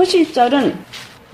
초실절은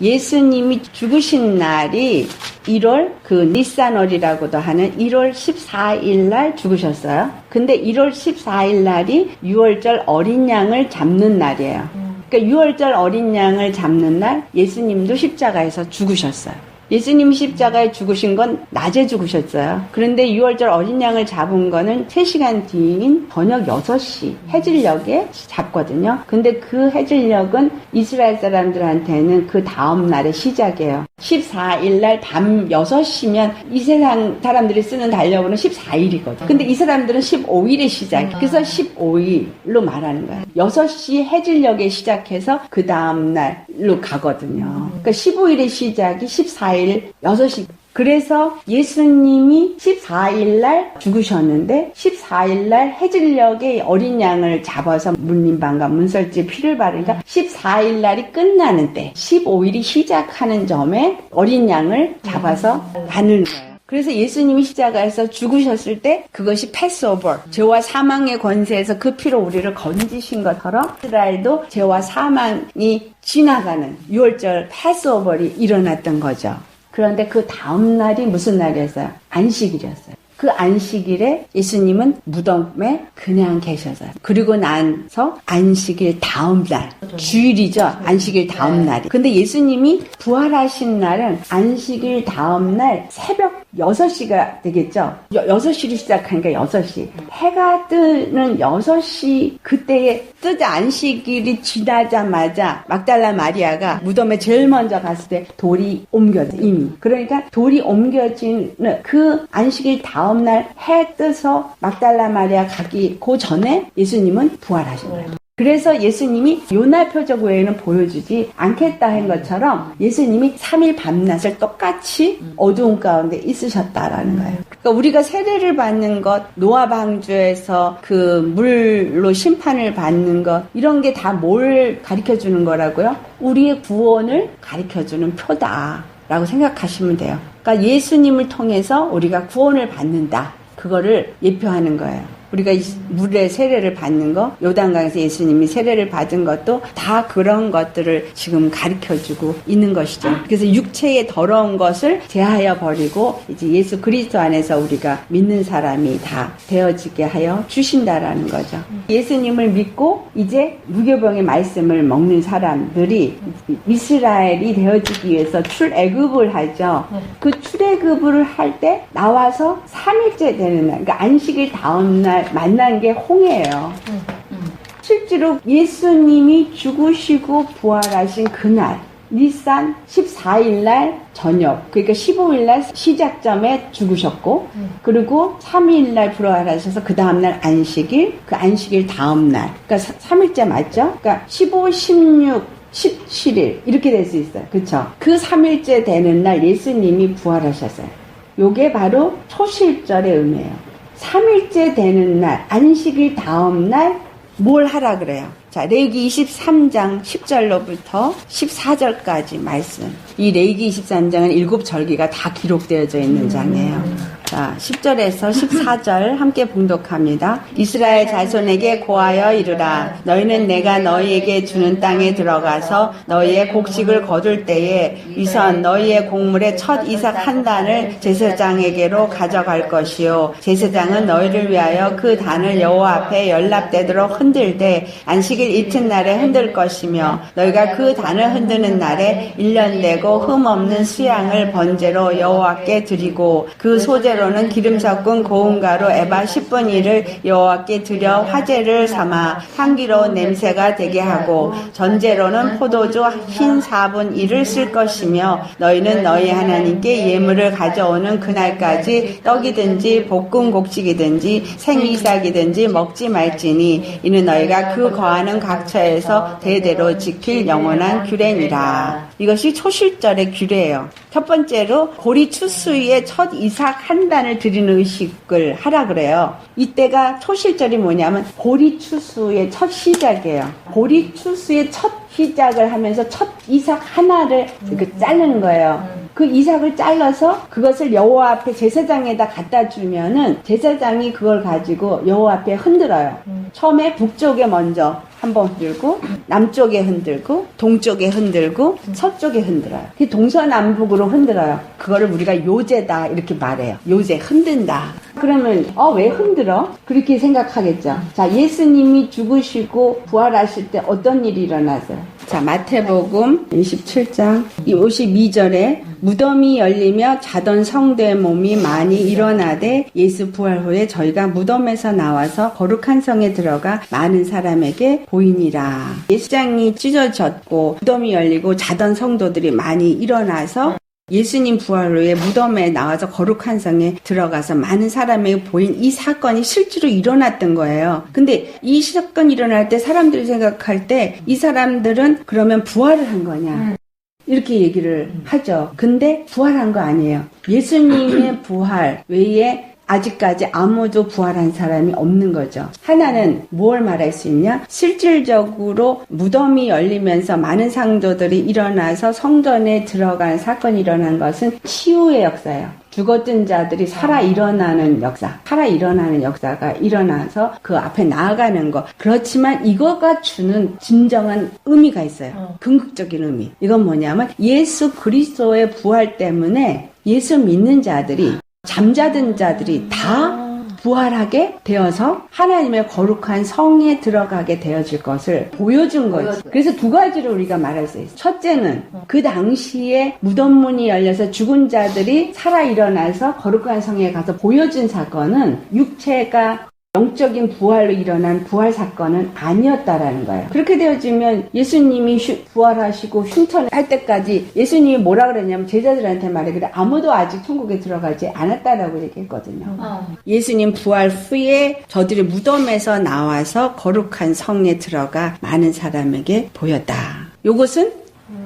예수님이 죽으신 날이 1월 니산월이라고도 하는 1월 14일 날 죽으셨어요. 근데 1월 14일 날이 6월절 어린 양을 잡는 날이에요. 그러니까 6월절 어린 양을 잡는 날 예수님도 십자가에서 죽으셨어요. 예수님 십자가에 죽으신 건 낮에 죽으셨어요. 그런데 6월절 어린 양을 잡은 거는 3시간 뒤인 저녁 6시 해질녘에 잡거든요. 근데 그 해질녘은 이스라엘 사람들한테는 그 다음 날의 시작이에요. 14일 날 밤 6시면 이 세상 사람들이 쓰는 달력으로는 14일이거든. 근데 이 사람들은 15일의 시작. 그래서 15일로 말하는 거예요. 6시 해질녘에 시작해서 그 다음 날로 가거든요. 그러니까 15일의 시작이 14일 6시. 그래서 예수님이 14일 날 죽으셨는데 14일 날 해질녘에 어린 양을 잡아서 문림반과 문설주에 피를 바르니까 14일 날이 끝나는 때 15일이 시작하는 점에 어린 양을 잡아서 바르는 거예요. 그래서 예수님이 십자가에서 죽으셨을 때 그것이 패스오버, 죄와 사망의 권세에서 그 피로 우리를 건지신 것처럼 이스라엘도 죄와 사망이 지나가는 6월절 패스오버이 일어났던 거죠. 그런데 그 다음 날이 무슨 날이었어요? 안식일이었어요. 그 안식일에 예수님은 무덤에 그냥 계셨어요. 그리고 나서 안식일 다음 날, 주일이죠. 안식일 다음 날이. 근데 예수님이 부활하신 날은 안식일 다음 날 새벽 6시가 되겠죠. 6시로 시작하니까 6시. 해가 뜨는 6시 그때에 뜨자 안식일이 지나자마자 막달라 마리아가 무덤에 제일 먼저 갔을 때 돌이 옮겨져 이미. 그러니까 돌이 옮겨지는 그 안식일 다음 날 해 떠서 막달라 마리아 가기 그 전에 예수님은 부활하신 거예요. 그래서 예수님이 요나 표적 외에는 보여주지 않겠다 한 것처럼 예수님이 3일 밤낮을 똑같이 어두운 가운데 있으셨다라는 거예요. 그러니까 우리가 세례를 받는 것, 노아 방주에서 그 물로 심판을 받는 것, 이런 게 다 뭘 가르쳐주는 거라고요? 우리의 구원을 가르쳐주는 표다라고 생각하시면 돼요. 그러니까 예수님을 통해서 우리가 구원을 받는다. 그거를 예표하는 거예요. 우리가 물에 세례를 받는 거, 요단강에서 예수님이 세례를 받은 것도 다 그런 것들을 지금 가르쳐주고 있는 것이죠. 그래서 육체의 더러운 것을 제하여 버리고 이제 예수 그리스도 안에서 우리가 믿는 사람이 다 되어지게 하여 주신다라는 거죠. 예수님을 믿고 이제 무교병의 말씀을 먹는 사람들이 이스라엘이 되어지기 위해서 출애굽을 하죠. 그 출애굽을 할 때 나와서 3일째 되는 날, 그러니까 안식일 다음 날 만난 게 홍해예요. 실제로 예수님이 죽으시고 부활하신 그날 니산 14일 날 저녁, 그러니까 15일 날 시작점에 죽으셨고 그리고 3일 날 부활하셔서 그 다음 날 안식일, 그 안식일 다음 날, 그러니까 3일째 맞죠? 그러니까 15, 16, 17일 이렇게 될 수 있어요. 그렇죠? 그 3일째 되는 날 예수님이 부활하셨어요. 요게 바로 초실절의 의미예요. 3일째 되는 날, 안식일 다음 날 뭘 하라 그래요? 자, 레위기 23장 10절로부터 14절까지 말씀. 이 레위기 23장은 7절기가 다 기록되어져 있는 장이에요. 자, 10절에서 14절 함께 봉독합니다. 이스라엘 자손에게 고하여 이르라. 너희는 내가 너희에게 주는 땅에 들어가서 너희의 곡식을 거둘 때에 위선 너희의 곡물의 첫 이삭 한 단을 제사장에게로 가져갈 것이요. 제사장은 너희를 위하여 그 단을 여호와 앞에 연납되도록 흔들 때 안식일 이튿날에 흔들 것이며 너희가 그 단을 흔드는 날에 1년 되고 흠없는 수양을 번제로 여호와께 드리고 그 소제로는 기름 섞은 고운 가루 에바 10분 1을 여호와께 드려 화제를 삼아 향기로운 냄새가 되게 하고 전제로는 포도주 흰 4분 1을 쓸 것이며 너희는 너희 하나님께 예물을 가져오는 그날까지 떡이든지 볶은 곡식이든지 생이삭이든지 먹지 말지니 이는 너희가 그 거하는 각처에서 대대로 지킬 영원한 규례니라. 이것이 초실절의 규례예요. 첫 번째로 고리 추수의 첫 이삭 한 단을 드리는 의식을 하라 그래요. 이때가 초실절이 뭐냐면 고리 추수의 첫 시작이에요. 고리 추수의 첫 시작을 하면서 첫 이삭 하나를 이렇게 자르는 거예요. 그 이삭을 잘라서 그것을 여호와 앞에 제사장에다 갖다 주면은 제사장이 그걸 가지고 여호와 앞에 흔들어요. 처음에 북쪽에 먼저 한번 흔들고 남쪽에 흔들고 동쪽에 흔들고 서쪽에 흔들어요. 동서남북으로 흔들어요. 그거를 우리가 요제다 이렇게 말해요. 요제 흔든다. 그러면 왜 흔들어? 그렇게 생각하겠죠. 자, 예수님이 죽으시고 부활하실 때 어떤 일이 일어나세요? 자, 마태복음 27장 52절에 무덤이 열리며 자던 성도의 몸이 많이 일어나되 예수 부활 후에 저희가 무덤에서 나와서 거룩한 성에 들어가 많은 사람에게 보이니라. 예수장이 찢어졌고 무덤이 열리고 자던 성도들이 많이 일어나서 예수님 부활 후에 무덤에 나와서 거룩한 성에 들어가서 많은 사람에게 보인 이 사건이 실제로 일어났던 거예요. 근데 이 사건이 일어날 때 사람들이 생각할 때 이 사람들은 그러면 부활을 한 거냐? 이렇게 얘기를 하죠. 근데 부활한 거 아니에요. 예수님의 부활 외에 아직까지 아무도 부활한 사람이 없는 거죠. 하나는 뭘 말할 수 있냐? 실질적으로 무덤이 열리면서 많은 상도들이 일어나서 성전에 들어간 사건이 일어난 것은 치유의 역사예요. 죽었던 자들이 살아 일어나는 역사, 살아 일어나는 역사가 일어나서 그 앞에 나아가는 거. 그렇지만 이거가 주는 진정한 의미가 있어요. 궁극적인 의미. 이건 뭐냐면 예수 그리스도의 부활 때문에 예수 믿는 자들이 잠자던 자들이 다 부활하게 되어서 하나님의 거룩한 성에 들어가게 되어질 것을 보여준 거지. 그래서 두 가지로 우리가 말할 수 있어요. 첫째는 그 당시에 무덤문이 열려서 죽은 자들이 살아 일어나서 거룩한 성에 가서 보여준 사건은 육체가 영적인 부활로 일어난 부활 사건은 아니었다라는 거예요. 그렇게 되어지면 예수님이 부활하시고 흉터할 때까지 예수님이 뭐라 그랬냐면 제자들한테 말해 그래 아무도 아직 천국에 들어가지 않았다라고 얘기했거든요. 예수님 부활 후에 저들이 무덤에서 나와서 거룩한 성에 들어가 많은 사람에게 보였다. 요것은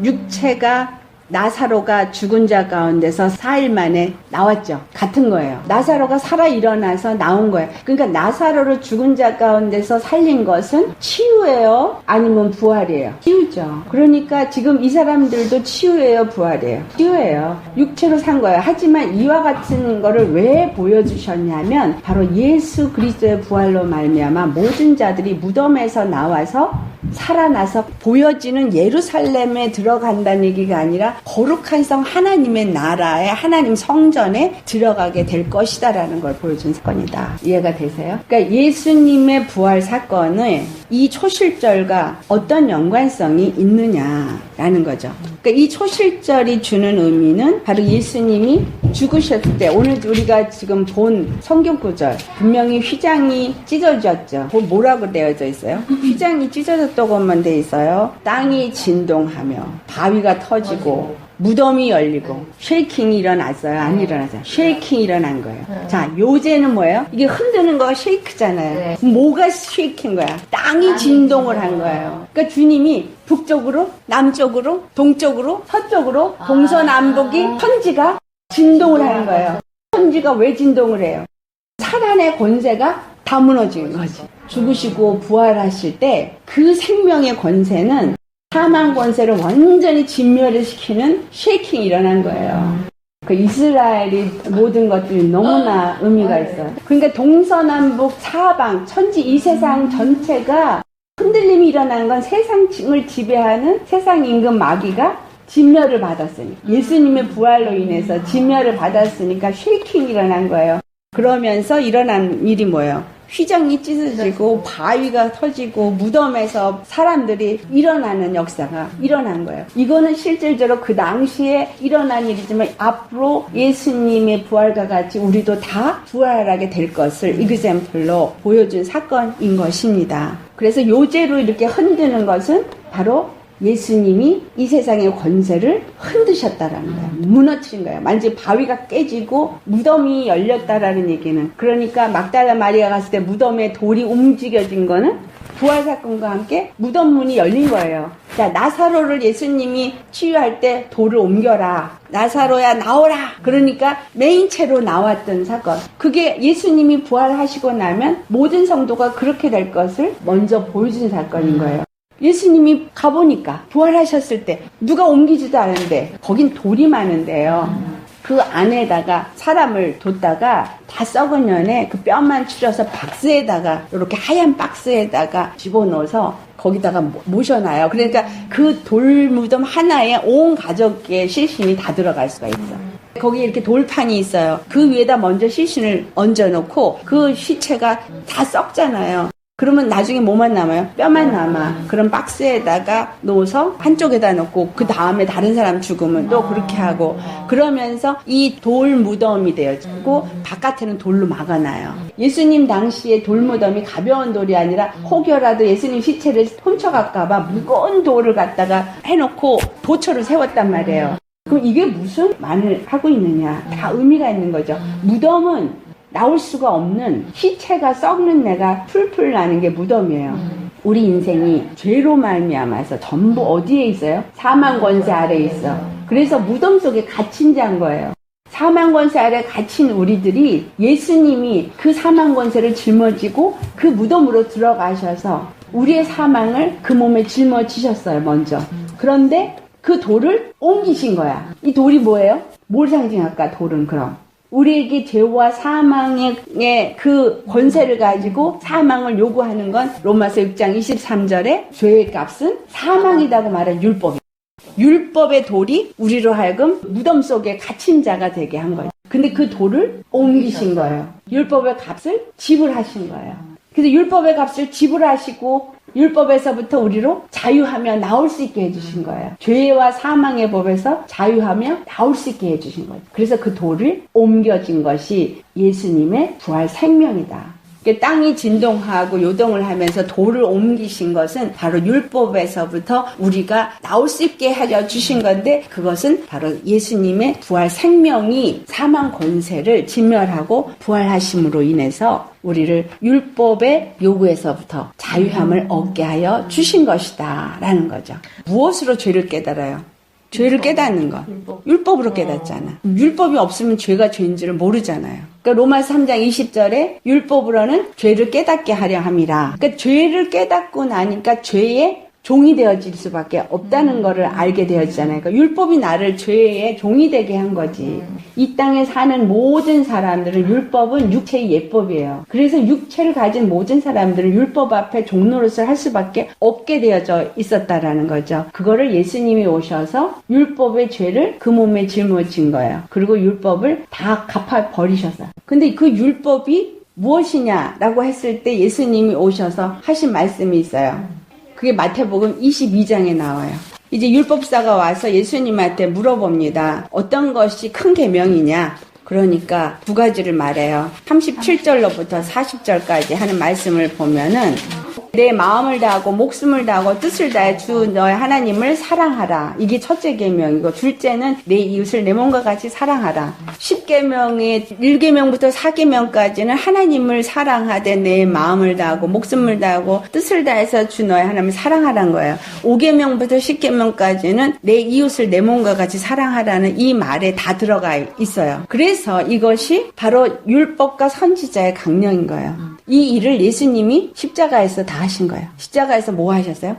육체가 나사로가 죽은 자 가운데서 4일 만에 나왔죠. 같은 거예요. 나사로가 살아 일어나서 나온 거예요. 그러니까 나사로를 죽은 자 가운데서 살린 것은 치유예요? 아니면 부활이에요? 치유죠. 그러니까 지금 이 사람들도 치유예요? 부활이에요? 치유예요. 육체로 산 거예요. 하지만 이와 같은 거를 왜 보여주셨냐면 바로 예수 그리스도의 부활로 말미암아 모든 자들이 무덤에서 나와서 살아나서 보여지는 예루살렘에 들어간다는 얘기가 아니라 거룩한 성 하나님의 나라에 하나님 성전에 들어가게 될 것이다라는 걸 보여준 사건이다. 이해가 되세요? 그러니까 예수님의 부활 사건을 이 초실절과 어떤 연관성이 있느냐라는 거죠. 그러니까 이 초실절이 주는 의미는 바로 예수님이 죽으셨을 때 오늘 우리가 지금 본 성경 구절 분명히 휘장이 찢어졌죠. 뭐라고 되어져 있어요? 휘장이 찢어졌다고만 돼 있어요. 땅이 진동하며 바위가 터지고 무덤이 열리고 쉐이킹이 일어났어요? 안 일어났어요? 쉐이킹이 일어난 거예요. 자, 요제는 뭐예요? 이게 흔드는 거가 쉐이크잖아요. 네. 뭐가 쉐이크인 거야? 땅이 진동을 한 거예요. 그러니까 주님이 북쪽으로, 남쪽으로, 동쪽으로, 서쪽으로, 동서남북이 천지가 진동을 하는 거예요. 천지가 왜 진동을 해요? 사단의 권세가 다 무너지는 거지. 죽으시고 부활하실 때 그 생명의 권세는 사망 권세를 완전히 진멸을 시키는 쉐이킹이 일어난 거예요. 그 이스라엘이 모든 것들이 너무나 의미가 있어요. 그러니까 동서남북 사방 천지 이 세상 전체가 흔들림이 일어나는 건 세상을 지배하는 세상 임금 마귀가 진멸을 받았으니까 예수님의 부활로 인해서 진멸을 받았으니까 쉐이킹이 일어난 거예요. 그러면서 일어난 일이 뭐예요? 휘장이 찢어지고 바위가 터지고 무덤에서 사람들이 일어나는 역사가 일어난 거예요. 이거는 실질적으로 그 당시에 일어난 일이지만 앞으로 예수님의 부활과 같이 우리도 다 부활하게 될 것을 이그샘플로 보여준 사건인 것입니다. 그래서 요제로 이렇게 흔드는 것은 바로 예수님이 이 세상의 권세를 흔드셨다라는 거예요. 무너뜨린 거예요. 만지 바위가 깨지고 무덤이 열렸다라는 얘기는 그러니까 막달라 마리아 갔을 때 무덤에 돌이 움직여진 거는 부활 사건과 함께 무덤 문이 열린 거예요. 자, 나사로를 예수님이 치유할 때 돌을 옮겨라. 나사로야 나오라. 그러니까 메인체로 나왔던 사건. 그게 예수님이 부활하시고 나면 모든 성도가 그렇게 될 것을 먼저 보여준 사건인 거예요. 예수님이 가보니까 부활하셨을 때 누가 옮기지도 않은데 거긴 돌이 많은데요. 그 안에다가 사람을 뒀다가 다 썩은 년에 그 뼈만 추려서 박스에다가 이렇게 하얀 박스에다가 집어넣어서 거기다가 모셔놔요. 그러니까 그 돌무덤 하나에 온 가족의 실신이 다 들어갈 수가 있어. 거기 이렇게 돌판이 있어요. 그 위에다 먼저 실신을 얹어놓고 그 시체가 다 썩잖아요. 그러면 나중에 뭐만 남아요? 뼈만 남아. 그럼 박스에다가 넣어서 한쪽에다 넣고 그 다음에 다른 사람 죽으면 또 그렇게 하고 그러면서 이 돌 무덤이 되어지고 바깥에는 돌로 막아놔요. 예수님 당시에 돌 무덤이 가벼운 돌이 아니라 혹여라도 예수님 시체를 훔쳐갈까봐 무거운 돌을 갖다가 해놓고 도처를 세웠단 말이에요. 그럼 이게 무슨 말을 하고 있느냐? 다 의미가 있는 거죠. 무덤은 나올 수가 없는 시체가 썩는 내가 풀풀 나는 게 무덤이에요. 우리 인생이 죄로 말미암아서 전부 어디에 있어요? 사망 권세 아래에 있어. 그래서 무덤 속에 갇힌 자인 거예요. 사망 권세 아래 갇힌 우리들이 예수님이 그 사망 권세를 짊어지고 그 무덤으로 들어가셔서 우리의 사망을 그 몸에 짊어지셨어요, 먼저. 그런데 그 돌을 옮기신 거야. 이 돌이 뭐예요? 뭘 상징할까, 돌은 그럼? 우리에게 죄와 사망의 그 권세를 가지고 사망을 요구하는 건 로마서 6장 23절에 죄의 값은 사망이라고 말한 율법이에요. 율법의 돌이 우리로 하여금 무덤 속에 갇힌 자가 되게 한 거예요. 근데 그 돌을 옮기신 거예요. 율법의 값을 지불하신 거예요. 그래서 율법의 값을 지불하시고 율법에서부터 우리로 자유하며 나올 수 있게 해주신 거예요. 죄와 사망의 법에서 자유하며 나올 수 있게 해주신 거예요. 그래서 그 돌을 옮겨진 것이 예수님의 부활 생명이다. 땅이 진동하고 요동을 하면서 돌을 옮기신 것은 바로 율법에서부터 우리가 나올 수 있게 하려 주신 건데 그것은 바로 예수님의 부활 생명이 사망 권세를 진멸하고 부활하심으로 인해서 우리를 율법의 요구에서부터 자유함을 얻게 하여 주신 것이다 라는 거죠. 무엇으로 죄를 깨달아요? 죄를 깨닫는 것. 율법으로 깨닫잖아. 율법이 없으면 죄가 죄인지를 모르잖아요. 그러니까 로마서 3장 20절에 율법으로는 죄를 깨닫게 하려 함이라. 그러니까 죄를 깨닫고 나니까 죄의 종이 되어질 수밖에 없다는 거를 알게 되어지잖아요. 그러니까 율법이 나를 죄의 종이 되게 한 거지. 이 땅에 사는 모든 사람들은 율법은 육체의 예법이에요. 그래서 육체를 가진 모든 사람들은 율법 앞에 종노릇을 할 수밖에 없게 되어져 있었다라는 거죠. 그거를 예수님이 오셔서 율법의 죄를 그 몸에 짊어진 거예요. 그리고 율법을 다 갚아 버리셨어요. 근데 그 율법이 무엇이냐라고 했을 때 예수님이 오셔서 하신 말씀이 있어요. 그게 마태복음 22장에 나와요. 이제 율법사가 와서 예수님한테 물어봅니다. 어떤 것이 큰 계명이냐? 그러니까 두 가지를 말해요. 37절로부터 40절까지 하는 말씀을 보면은 내 마음을 다하고 목숨을 다하고 뜻을 다해 주 너의 하나님을 사랑하라. 이게 첫째 계명이고 둘째는 내 이웃을 내 몸과 같이 사랑하라. 10계명의 1계명부터 4계명까지는 하나님을 사랑하되 내 마음을 다하고 목숨을 다하고 뜻을 다해서 주 너의 하나님을 사랑하라는 거예요. 5계명부터 10계명까지는 내 이웃을 내 몸과 같이 사랑하라는 이 말에 다 들어가 있어요. 그래서 이것이 바로 율법과 선지자의 강령인 거예요. 이 일을 예수님이 십자가에서 다 하신 거예요. 십자가에서 뭐 하셨어요?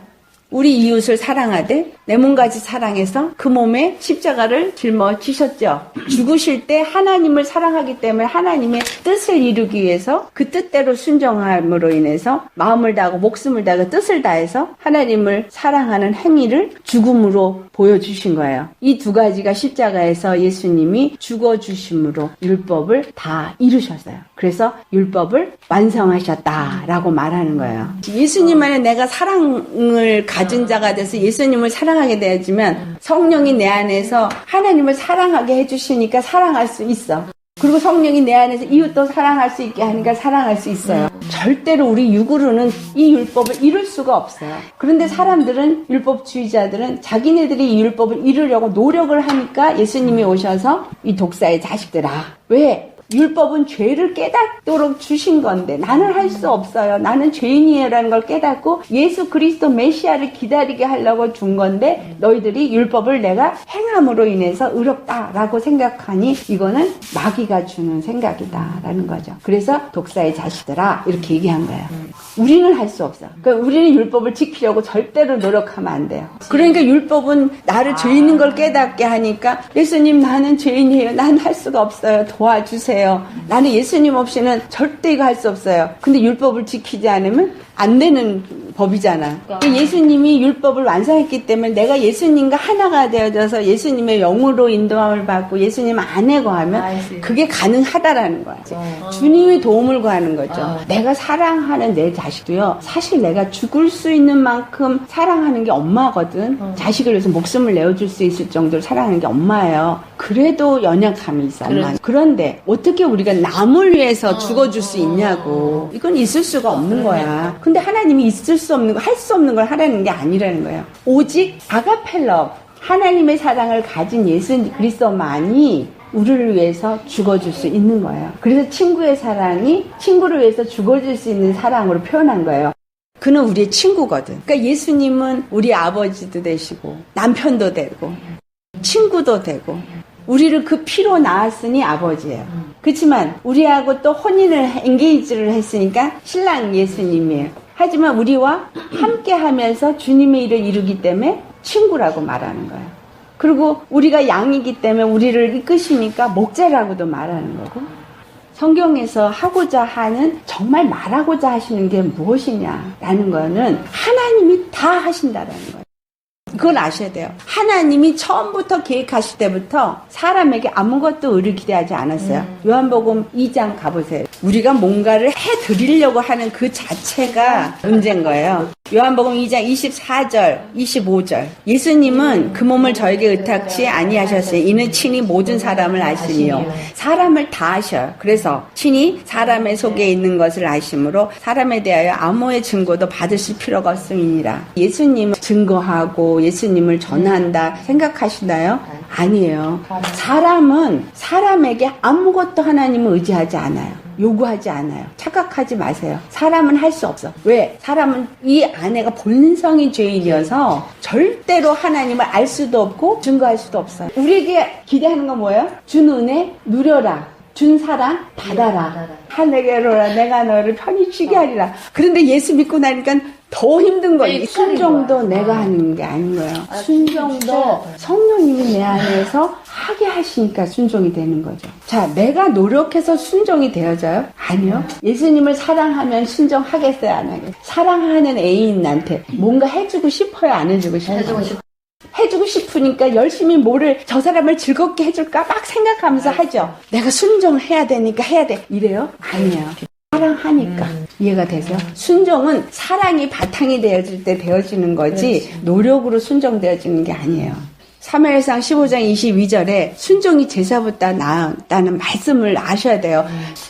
우리 이웃을 사랑하되 내 몸까지 사랑해서 그 몸에 십자가를 짊어지셨죠. 죽으실 때 하나님을 사랑하기 때문에 하나님의 뜻을 이루기 위해서 그 뜻대로 순종함으로 인해서 마음을 다하고 목숨을 다하고 뜻을 다해서 하나님을 사랑하는 행위를 죽음으로 보여주신 거예요. 이 두 가지가 십자가에서 예수님이 죽어주심으로 율법을 다 이루셨어요. 그래서 율법을 완성하셨다라고 말하는 거예요. 예수님 안에 내가 사랑을 가진 자가 돼서 예수님을 사랑하게 되어지면 성령이 내 안에서 하나님을 사랑하게 해주시니까 사랑할 수 있어. 그리고 성령이 내 안에서 이웃도 사랑할 수 있게 하니까 사랑할 수 있어요. 절대로 우리 육으로는 이 율법을 이룰 수가 없어요. 그런데 사람들은, 율법주의자들은 자기네들이 이 율법을 이루려고 노력을 하니까 예수님이 오셔서 이 독사의 자식들아, 왜 율법은 죄를 깨닫도록 주신 건데 나는 할 수 없어요. 나는 죄인이에요라는 걸 깨닫고 예수 그리스도 메시아를 기다리게 하려고 준 건데 너희들이 율법을 내가 행함으로 인해서 의롭다라고 생각하니 이거는 마귀가 주는 생각이다라는 거죠. 그래서 독사의 자식들아 이렇게 얘기한 거예요. 우리는 할 수 없어. 그러니까 우리는 율법을 지키려고 절대로 노력하면 안 돼요. 그러니까 율법은 나를 죄 있는 걸 깨닫게 하니까 예수님 나는 죄인이에요. 난 할 수가 없어요. 도와주세요. 나는 예수님 없이는 절대 이거 할 수 없어요. 근데 율법을 지키지 않으면 안 되는 법이잖아. 그러니까 예수님이 율법을 완성했기 때문에 내가 예수님과 하나가 되어져서 예수님의 영으로 인도함을 받고 예수님 안에 거하면 그게 가능하다라는 거야. 주님의 도움을 구하는 거죠. 내가 사랑하는 내 자식도요. 사실 내가 죽을 수 있는 만큼 사랑하는 게 엄마거든. 자식을 위해서 목숨을 내어줄 수 있을 정도로 사랑하는 게 엄마예요. 그래도 연약함이 있어. 엄마는. 그런데 어떻게 우리가 남을 위해서 죽어줄 수 있냐고. 이건 있을 수가 없는 거야. 근데 하나님이 있을 수 없는 거, 할 수 없는 걸 하라는 게 아니라는 거예요. 오직 아가펠러, 하나님의 사랑을 가진 예수 그리스도만이 우리를 위해서 죽어줄 수 있는 거예요. 그래서 친구의 사랑이 친구를 위해서 죽어줄 수 있는 사랑으로 표현한 거예요. 그는 우리의 친구거든. 그러니까 예수님은 우리 아버지도 되시고 남편도 되고 친구도 되고 우리를 그 피로 낳았으니 아버지예요. 그렇지만 우리하고 또 혼인을 엔게이지를 했으니까 신랑 예수님이에요. 하지만 우리와 함께 하면서 주님의 일을 이루기 때문에 친구라고 말하는 거예요. 그리고 우리가 양이기 때문에 우리를 이끄시니까 목자라고도 말하는 거고 성경에서 하고자 하는 정말 말하고자 하시는 게 무엇이냐라는 거는 하나님이 다 하신다라는 거예요. 그걸 아셔야 돼요. 하나님이 처음부터 계획하실 때부터 사람에게 아무것도 의를 기대하지 않았어요. 요한복음 2장 가보세요. 우리가 뭔가를 해드리려고 하는 그 자체가 문제인 거예요. 요한복음 2장 24절, 25절. 예수님은 그 몸을 저에게 의탁치 아니하셨으니 이는 친히 모든 사람을 아시니요. 사람을 다 아셔요. 그래서 친히 사람의 속에 있는 것을 아심으로 사람에 대하여 아무의 증거도 받으실 필요가 없음이니라. 예수님을 증거하고 예수님을 전한다 생각하시나요? 아니에요. 사람은 사람에게 아무것도 하나님을 의지하지 않아요. 요구하지 않아요. 착각하지 마세요. 사람은 할 수 없어. 왜? 사람은 이 아내가 본성이 죄인이어서 절대로 하나님을 알 수도 없고 증거할 수도 없어요. 우리에게 기대하는 건 뭐예요? 준 은혜 누려라. 준 사랑 받아라. 하늘에로라 내가 너를 편히 쉬게 하리라. 그런데 예수 믿고 나니까 더 힘든 거예요. 순종도 내가 하는 게 아닌 거예요. 순종도 성령님이 내 안에서 하게 하시니까 순종이 되는 거죠. 자, 내가 노력해서 순종이 되어져요? 아니요. 예수님을 사랑하면 순종하겠어요? 안 하겠어요? 사랑하는 애인한테 뭔가 해주고 싶어요? 안 해주고 싶어요? 해주고 싶으니까 열심히 뭐를 저 사람을 즐겁게 해줄까 막 생각하면서 하죠. 내가 순종해야 되니까 해야 돼. 이래요? 아니에요. 사랑하니까. 이해가 되세요? 순종은 사랑이 바탕이 되어질 때 되어지는 거지 노력으로 순종되어지는 게 아니에요. 사무엘상 15장 22절에 순종이 제사보다 나았다는 말씀을 아셔야 돼요.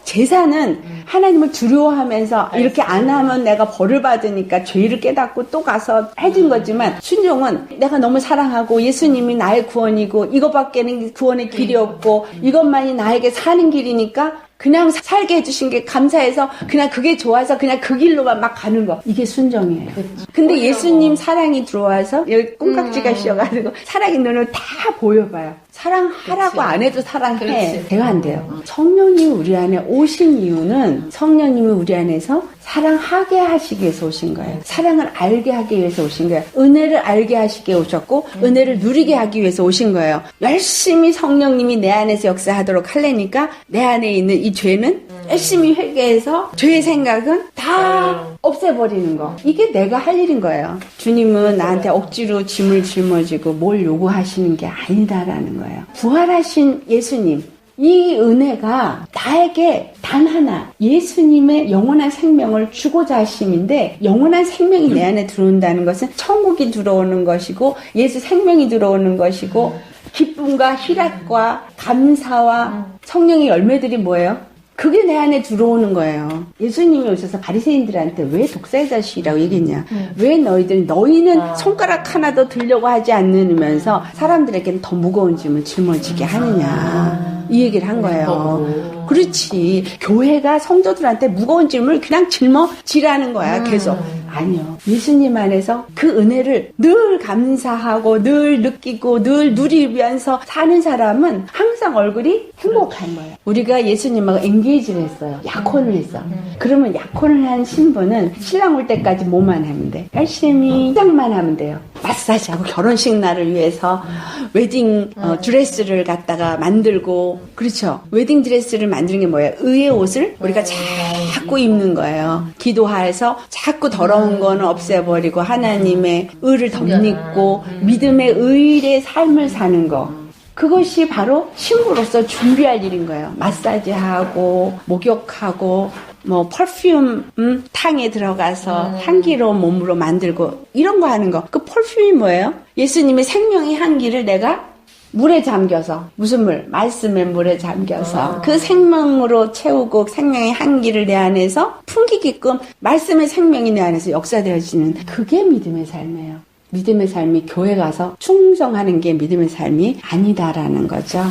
제사는 하나님을 두려워하면서 이렇게 안 하면 내가 벌을 받으니까 죄를 깨닫고 또 가서 해준 거지만 순종은 내가 너무 사랑하고 예수님이 나의 구원이고 이것밖에는 구원의 길이 없고 이것만이 나에게 사는 길이니까 그냥 살게 해주신 게 감사해서 그냥 그게 좋아서 그냥 그 길로만 막 가는 거. 이게 순종이에요. 근데 예수님 사랑이 들어와서 여기 꽁깍지가 씌어가지고 사랑의 눈을 다 보여봐요. 사랑하라고 안 해도 사랑해. 돼요, 안 돼요? 성령님이 우리 안에 오신 이유는 성령님이 우리 안에서 사랑하게 하시기 위해서 오신 거예요. 사랑을 알게 하기 위해서 오신 거예요. 은혜를 알게 하시기 위해 오셨고 은혜를 누리게 하기 위해서 오신 거예요. 열심히 성령님이 내 안에서 역사하도록 하려니까 내 안에 있는 이 죄는 열심히 회개해서 죄의 생각은 다 없애버리는 거. 이게 내가 할 일인 거예요. 주님은 나한테 억지로 짐을 짊어지고 뭘 요구하시는 게 아니다라는 거예요. 부활하신 예수님, 이 은혜가 나에게 단 하나 예수님의 영원한 생명을 주고자 하심인데 영원한 생명이 내 안에 들어온다는 것은 천국이 들어오는 것이고 예수 생명이 들어오는 것이고 기쁨과 희락과 감사와 성령의 열매들이 뭐예요? 그게 내 안에 들어오는 거예요. 예수님이 오셔서 바리새인들한테 왜 독사의 자식이라고 얘기했냐. 왜 너희는 손가락 하나도 들려고 하지 않으면서 사람들에게는 더 무거운 짐을 짊어지게 하느냐. 이 얘기를 한 거예요. 그렇지. 교회가 성도들한테 무거운 짐을 그냥 짊어지라는 거야. 계속. 아니요. 예수님 안에서 그 은혜를 늘 감사하고 늘 느끼고 늘 누리면서 사는 사람은 항상 얼굴이 행복한 거예요. 우리가 예수님하고 엔게이지를 했어요. 약혼을 했어. 그러면 약혼을 한 신부는 신랑 올 때까지 뭐만 하면 돼? 열심히 시작만 하면 돼요. 마사지하고 결혼식 날을 위해서 웨딩 드레스를 갖다가 만들고, 그렇죠. 웨딩 드레스를 만드는 게 뭐예요? 의의 옷을 우리가 자꾸 입는 거예요. 기도해서 자꾸 더러운 거는 없애버리고 하나님의 의를 덧입고 믿음의 의의 삶을 사는 거. 그것이 바로 신부로서 준비할 일인 거예요. 마사지하고 목욕하고 뭐 퍼퓸 탕에 들어가서 향기로운 몸으로 만들고 이런 거 하는 거. 그 퍼퓸이 뭐예요? 예수님의 생명의 향기를 내가 물에 잠겨서, 무슨 물? 말씀의 물에 잠겨서 그 생명으로 채우고 생명의 향기를 내 안에서 풍기게끔 말씀의 생명이 내 안에서 역사되어지는, 그게 믿음의 삶이에요. 믿음의 삶이 교회 가서 충성하는 게 믿음의 삶이 아니다라는 거죠.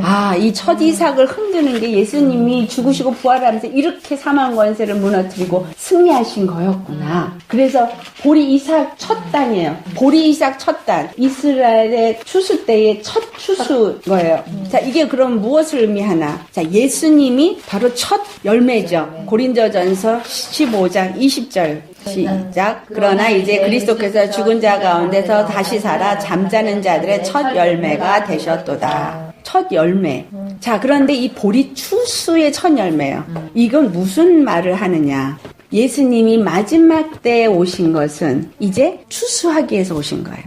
아, 이 첫 이삭을 흔드는 게 예수님이 죽으시고 부활하면서 이렇게 사망 권세를 무너뜨리고 승리하신 거였구나. 그래서 보리 이삭 첫 단이에요. 보리 이삭 첫 단. 이스라엘의 추수 때의 첫 추수 거예요. 자, 이게 그럼 무엇을 의미하나? 자, 예수님이 바로 첫 열매죠. 고린도전서 15장 20절. 시작. 그러나 이제 그리스도께서 죽은 자 가운데서 다시 살아 잠자는 자들의 첫 열매가 되셨도다. 첫 열매. 자, 그런데 이 보리 추수의 첫 열매예요. 이건 무슨 말을 하느냐? 예수님이 마지막 때에 오신 것은 이제 추수하기 위해서 오신 거예요.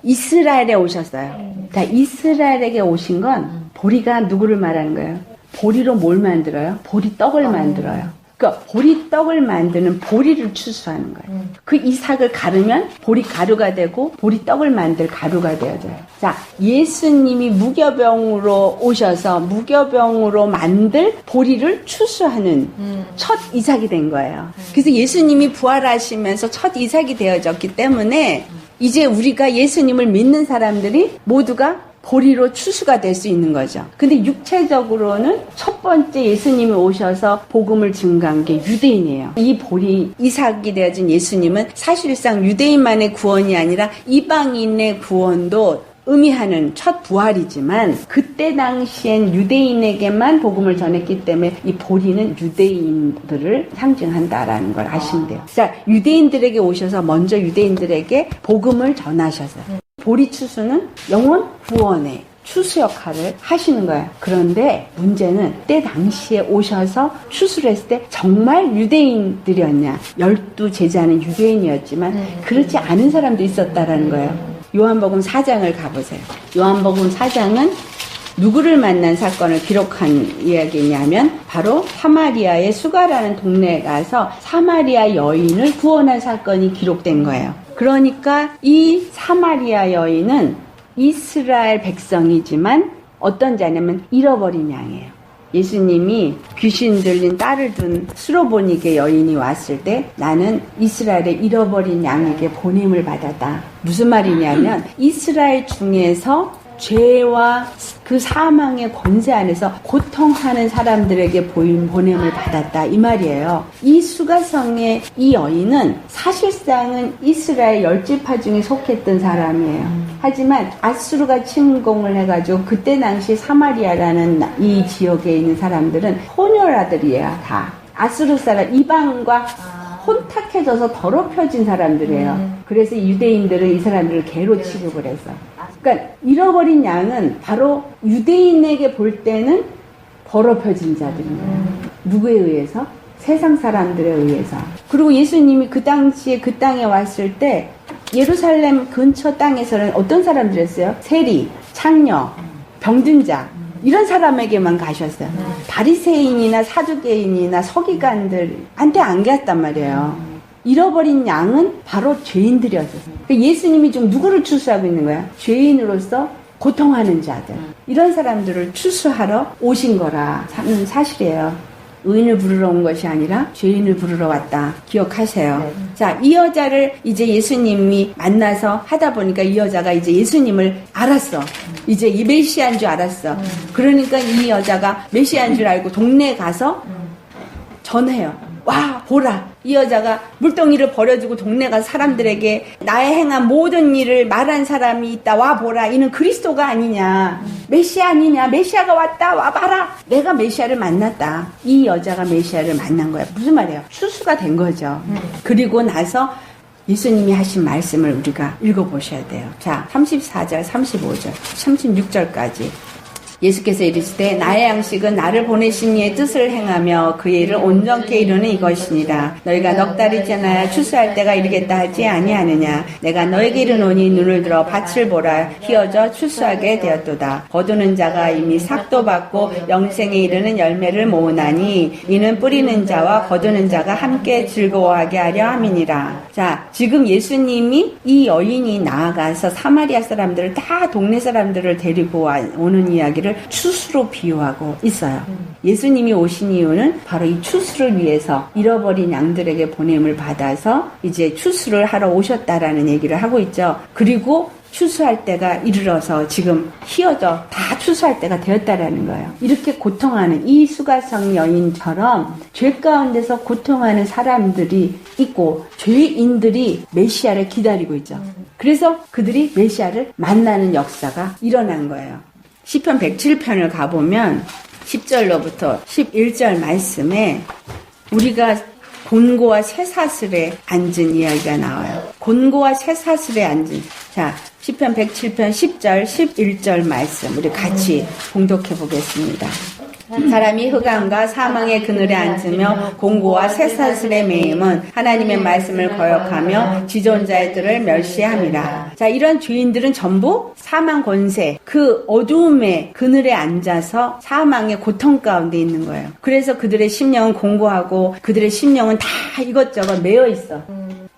이스라엘에 오셨어요. 자, 이스라엘에게 오신 건 보리가 누구를 말하는 거예요? 보리로 뭘 만들어요? 보리떡을 만들어요. 그러니까 보리떡을 만드는 보리를 추수하는 거예요. 그 이삭을 가르면 보리 가루가 되고 보리떡을 만들 가루가 되어져요. 자, 예수님이 무교병으로 오셔서 무교병으로 만들 보리를 추수하는 첫 이삭이 된 거예요. 그래서 예수님이 부활하시면서 첫 이삭이 되어졌기 때문에 이제 우리가 예수님을 믿는 사람들이 모두가 보리로 추수가 될 수 있는 거죠. 근데 육체적으로는 첫 번째 예수님이 오셔서 복음을 증거한 게 유대인이에요. 이 보리 이삭이 되어진 예수님은 사실상 유대인만의 구원이 아니라 이방인의 구원도 의미하는 첫 부활이지만 그때 당시엔 유대인에게만 복음을 전했기 때문에 이 보리는 유대인들을 상징한다라는 걸 아시면 돼요. 자, 유대인들에게 오셔서 먼저 유대인들에게 복음을 전하셨어요. 보리 추수는 영혼 구원의 추수 역할을 하시는 거예요. 그런데 문제는 때 당시에 오셔서 추수를 했을 때 정말 유대인들이었냐? 12 제자는 유대인이었지만 그렇지 않은 사람도 있었다라는 거예요. 요한복음 4장을 가보세요. 요한복음 4장은 누구를 만난 사건을 기록한 이야기냐면 바로 사마리아의 수가라는 동네에 가서 사마리아 여인을 구원한 사건이 기록된 거예요. 그러니까 이 사마리아 여인은 이스라엘 백성이지만 어떤 자냐면 잃어버린 양이에요. 예수님이 귀신 들린 딸을 둔 수로보니게 여인이 왔을 때 나는 이스라엘의 잃어버린 양에게 보냄을 받았다. 무슨 말이냐면 이스라엘 중에서 죄와 그 사망의 권세 안에서 고통하는 사람들에게 보냄을 받았다 이 말이에요. 이 수가성의 이 여인은 사실상은 이스라엘 10지파 중에 속했던 사람이에요. 하지만 아수르가 침공을 해가지고 그때 당시 사마리아라는 이 지역에 있는 사람들은 혼혈아들이에요. 다 아수르 사람 이방과 혼탁해져서 더럽혀진 사람들이에요. 그래서 유대인들은 이 사람들을 개로 취급을 했어. 그러니까 잃어버린 양은 바로 유대인에게 볼 때는 더럽혀진 자들입니다. 누구에 의해서? 세상 사람들에 의해서. 그리고 예수님이 그 당시에 그 땅에 왔을 때 예루살렘 근처 땅에서는 어떤 사람들이었어요? 세리, 창녀, 병든 자 이런 사람에게만 가셨어요. 바리새인이나 사두개인이나 서기관들한테 안 갔단 말이에요. 잃어버린 양은 바로 죄인들이었어요. 예수님이 지금 누구를 추수하고 있는 거야? 죄인으로서 고통하는 자들. 이런 사람들을 추수하러 오신 거라는 사실이에요. 의인을 부르러 온 것이 아니라 죄인을 부르러 왔다. 기억하세요. 자, 이 여자를 이제 예수님이 만나서 하다 보니까 이 여자가 이제 예수님을 알았어. 이제 이 메시아인 줄 알았어. 그러니까 이 여자가 메시아인 줄 알고 동네에 가서 전해요. 와, 보라. 이 여자가 물동이를 버려주고 동네 가서 사람들에게 나의 행한 모든 일을 말한 사람이 있다. 와, 보라. 이는 그리스도가 아니냐. 메시아 아니냐. 메시아가 왔다. 와, 봐라. 내가 메시아를 만났다. 이 여자가 메시아를 만난 거야. 무슨 말이에요? 추수가 된 거죠. 그리고 나서 예수님이 하신 말씀을 우리가 읽어보셔야 돼요. 자, 34절, 35절, 36절까지. 예수께서 이르시되 나의 양식은 나를 보내신 이의 뜻을 행하며 그의 일을 온전케 이루는 이것이니라. 너희가 넉 달이 지나야 추수할 때가 이르겠다 하지 아니하느냐. 내가 너에게 이르노니 눈을 들어 밭을 보라. 희어져 추수하게 되었도다. 거두는 자가 이미 삭도 받고 영생에 이르는 열매를 모으나니 이는 뿌리는 자와 거두는 자가 함께 즐거워하게 하려 함이니라. 자, 지금 예수님이 이 여인이 나아가서 사마리아 사람들을 다 동네 사람들을 데리고 오는 이야기를 추수로 비유하고 있어요. 예수님이 오신 이유는 바로 이 추수를 위해서 잃어버린 양들에게 보냄을 받아서 이제 추수를 하러 오셨다라는 얘기를 하고 있죠. 그리고 추수할 때가 이르러서 지금 희어져 다 추수할 때가 되었다라는 거예요. 이렇게 고통하는 이 수가성 여인처럼 죄 가운데서 고통하는 사람들이 있고 죄인들이 메시아를 기다리고 있죠. 그래서 그들이 메시아를 만나는 역사가 일어난 거예요. 시편 107편을 가보면 10절로부터 11절 말씀에 우리가 곤고와 쇠사슬에 앉은 이야기가 나와요. 곤고와 쇠사슬에 앉은. 자, 시편 107편 10절, 11절 말씀 우리 같이 봉독해 보겠습니다. 사람이 흑암과 사망의 그늘에 앉으며 공고와 쇠사슬에 매임은 하나님의 말씀을 거역하며 지존자의 뜰을 멸시함이라. 자, 이런 죄인들은 전부 사망 권세, 그 어두움의 그늘에 앉아서 사망의 고통 가운데 있는 거예요. 그래서 그들의 심령은 공고하고 그들의 심령은 다 이것저것 매여 있어.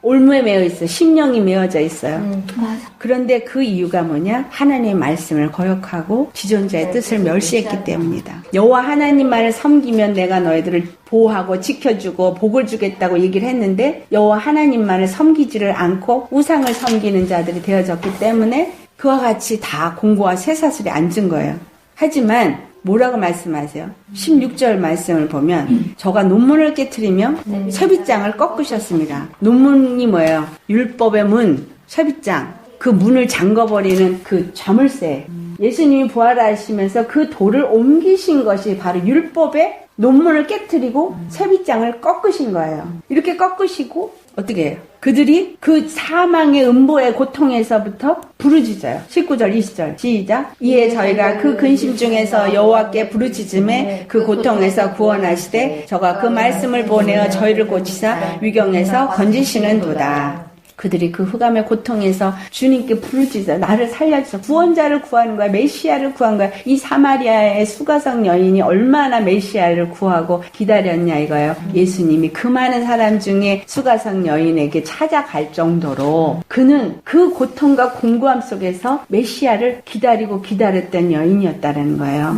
올무에 매여 있어. 심령이 매어져 있어요. 맞아. 그런데 그 이유가 뭐냐? 하나님의 말씀을 거역하고 지존자의 뜻을 멸시했기 때문이다. 여호와 하나님만을 섬기면 내가 너희들을 보호하고 지켜주고 복을 주겠다고 얘기를 했는데 여호와 하나님만을 섬기지를 않고 우상을 섬기는 자들이 되어졌기 때문에 그와 같이 다 공고와 쇠사슬에 앉은 거예요. 하지만 뭐라고 말씀하세요? 16절 말씀을 보면 저가 논문을 깨트리며 쇠빗장을 꺾으셨습니다. 논문이 뭐예요? 율법의 문, 쇠빗장. 그 문을 잠궈버리는 그 자물쇠. 예수님이 부활하시면서 그 돌을 옮기신 것이 바로 율법의 논문을 깨트리고 쇠빗장을 꺾으신 거예요. 이렇게 꺾으시고 어떻게 해요? 그들이 그 사망의 음보의 고통에서부터 부르짖어요. 19절 20절 시작. 이에 저희가 그 근심 중에서 여호와께 부르짖음에 그 고통에서 구원하시되 저가 그 말씀을 보내어 저희를 고치사 위경에서 건지시는도다. 그들이 그 흑암의 고통에서 주님께 부르짖어 나를 살려주셔 구원자를 구하는 거야. 메시아를 구한 거야. 이 사마리아의 수가성 여인이 얼마나 메시아를 구하고 기다렸냐 이거예요. 예수님이 그 많은 사람 중에 수가성 여인에게 찾아갈 정도로 그는 그 고통과 공고함 속에서 메시아를 기다리고 기다렸던 여인이었다는 거예요.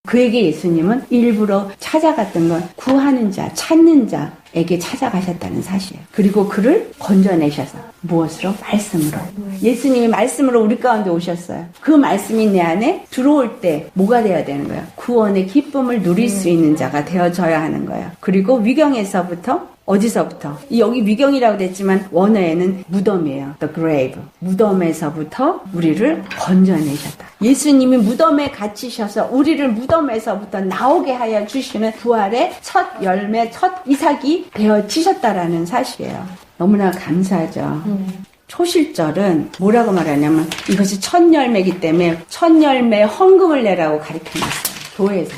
그에게 예수님은 일부러 찾아갔던 건 구하는 자, 찾는 자에게 찾아가셨다는 사실이에요. 그리고 그를 건져내셔서 무엇으로? 말씀으로. 예수님이 말씀으로 우리 가운데 오셨어요. 그 말씀이 내 안에 들어올 때 뭐가 되어야 되는 거예요? 구원의 기쁨을 누릴 수 있는 자가 되어져야 하는 거예요. 그리고 위경에서부터 어디서부터? 여기 위경이라고 됐지만 원어에는 무덤이에요. The grave. 무덤에서부터 우리를 건져내셨다. 예수님이 무덤에 갇히셔서 우리를 무덤에서부터 나오게 하여 주시는 부활의 첫 열매, 첫 이삭이 되어지셨다라는 사실이에요. 너무나 감사하죠. 초실절은 뭐라고 말하냐면 이것이 첫 열매이기 때문에 첫 열매에 헌금을 내라고 가르쳐놨어요. 교회에서.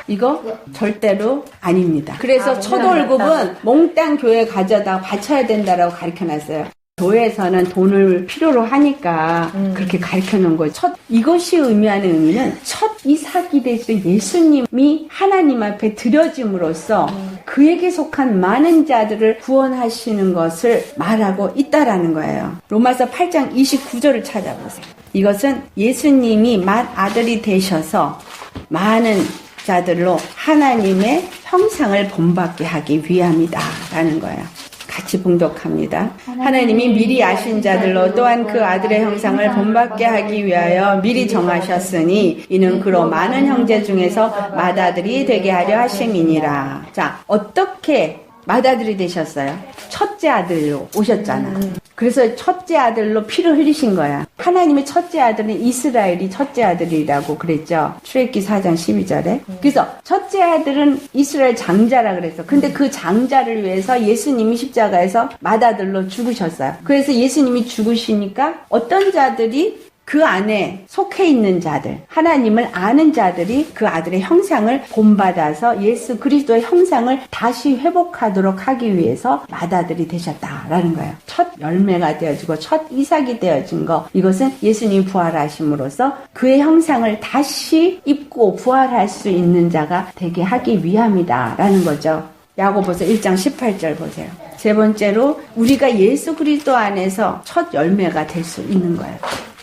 이거 절대로 아닙니다. 그래서 첫 월급은 몽땅 교회에 가져다 바쳐야 된다라고 가르쳐놨어요. 교회에서는 돈을 필요로 하니까 그렇게 가르쳐놓은 거예요. 이것이 의미하는 의미는 첫 이삭이 되신 예수님이 하나님 앞에 드려짐으로써 그에게 속한 많은 자들을 구원하시는 것을 말하고 있다라는 거예요. 로마서 8장 29절을 찾아보세요. 이것은 예수님이 맏아들이 되셔서 많은 자들로 하나님의 형상을 본받게 하기 위함이다 라는 거예요. 같이 봉독합니다. 하나님이 미리 아신 자들로 또한 그 아들의 형상을 본받게 하기 위하여 미리 정하셨으니 이는 그로 많은 형제 중에서 맏아들이 되게 하려 하심이니라. 자, 어떻게 맏아들이 되셨어요? 첫째 아들로 오셨잖아. 그래서 첫째 아들로 피를 흘리신 거야. 하나님의 첫째 아들은 이스라엘이 첫째 아들이라고 그랬죠. 출애굽기 4장 12절에. 그래서 첫째 아들은 이스라엘 장자라 그랬어. 근데 그 장자를 위해서 예수님이 십자가에서 맏아들로 죽으셨어요. 그래서 예수님이 죽으시니까 어떤 자들이 그 안에 속해 있는 자들, 하나님을 아는 자들이 그 아들의 형상을 본받아서 예수 그리스도의 형상을 다시 회복하도록 하기 위해서 맏아들이 되셨다라는 거예요. 첫 열매가 되어지고 첫 이삭이 되어진 거, 이것은 예수님이 부활하심으로써 그의 형상을 다시 입고 부활할 수 있는 자가 되게 하기 위함이다라는 거죠. 야고보서 1장 18절 보세요. 세 번째로 우리가 예수 그리스도 안에서 첫 열매가 될 수 있는 거예요.